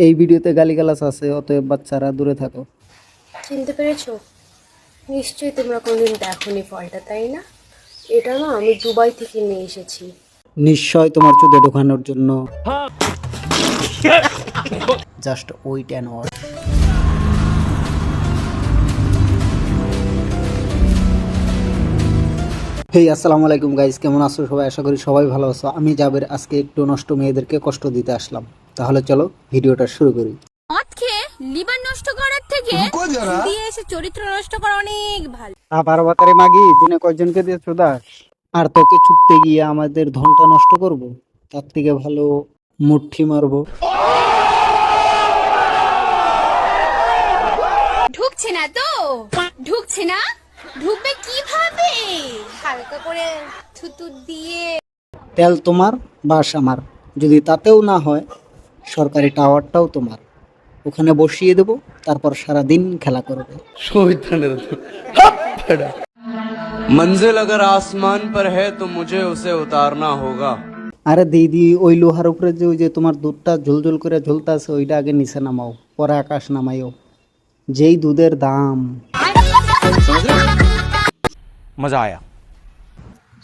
এই ভিডিওতে গালিগালাজ আছে, অতএব বাচ্চারা দূরে থাকো। চিনতে পেরেছো? নিশ্চয়ই তোমরা কোনদিন দেখোনি ফলটা, তাই না? এটা না আমি দুবাই থেকে নিয়ে এসেছি। নিশ্চয় তোমার চুদে ঢোকানোর জন্য। Just wait and watch. Hey আসসালামু আলাইকুম গাইজ, কেমন আছো সবাই? আশা করি সবাই ভালো আছো। আমি জাবের আজকে একটু নষ্ট মেয়েদেরকে কষ্ট দিতে আসলাম। তাহলে চলো ভিডিওটা শুরু করি। মদ খেয়ে লিভার নষ্ট করার থেকে দিয়ে এসে চরিত্র নষ্ট করা অনেক ভালো। আবার বাতারে মাগি দিনে কয়জনকে দিয়ে চোদাস? আর তোকে ছুটতে গিয়ে আমাদের ধনটা নষ্ট করব? তার থেকে ভালো মুঠি মারবো। ঢুকছে না তো? ঢুকছে না? ঢুকবে কিভাবে? হালকা করে থুতু দিয়ে। তেল তোমার, বাস আমার। যদি তাতেও না হয়, সরকারি টাওয়ারটাও তোমার। ওখানে বসিয়ে দেবো, তারপর সারাদিন খেলা করবে। मंजिल अगर आसमान पर है तो मुझे उसे उतारना होगा। আরে দিদি, ওই লোহার উপরে যে ওই যে তোমার দুধটা ঝুলঝুল করে ঝুলতে আছে, ওইটা আগে নিচে নামাও, পরে আকাশ নামাইও। যেই দুধের দাম। मजा आया।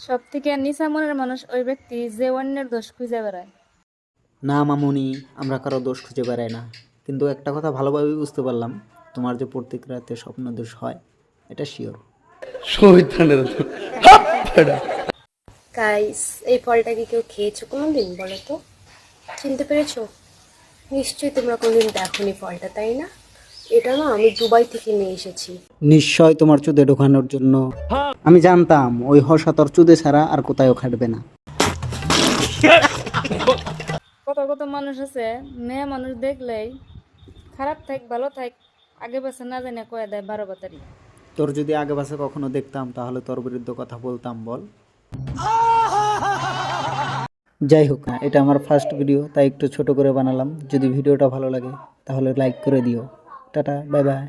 সব থেকে নিচা মনের মানুষ ওই ব্যক্তি যে অন্যের দোষ খুঁজে বেড়ায়। না মামুনি, আমরা কারো দোষ খুঁজে বেড়াই না। কিন্তু একটা কথা ভালোভাবে বুঝতে পারলাম, তোমার যে প্রত্যেক রাতে স্বপ্ন দোষ হয়, এটা শিওর। গাইস, এই ফলটা কি কেউ খেয়েছো কোনোদিন, বলো তো? চিনতে পেরেছো? নিশ্চয়ই তোমরা কোনদিন দেখোনি ফলটা, তাই না? এটা না আমি দুবাই থেকে নিয়ে এসেছি। নিশ্চয় তোমার চুদে ঢোকানোর জন্য। আমি জানতাম ওই হর্ষা তোর চুদে ছাড়া আর কোথাও খাটবে না। কত কত মানুষ আছে, মেয়ে মানুষ দেখলেই খারাপ থাক ভালো থাক আগে পাশে না জানে কয়ে দেয় 12 বাতারি। তোর যদি আগে পাশে কখনো দেখতাম, তাহলে তোর বিরুদ্ধে কথা বলতাম। বল। যাই হোক, না এটা আমার ফার্স্ট ভিডিও, তাই একটু ছোট করে বানালাম। যদি ভিডিওটা ভালো লাগে তাহলে লাইক করে দিও। Tata, bye bye.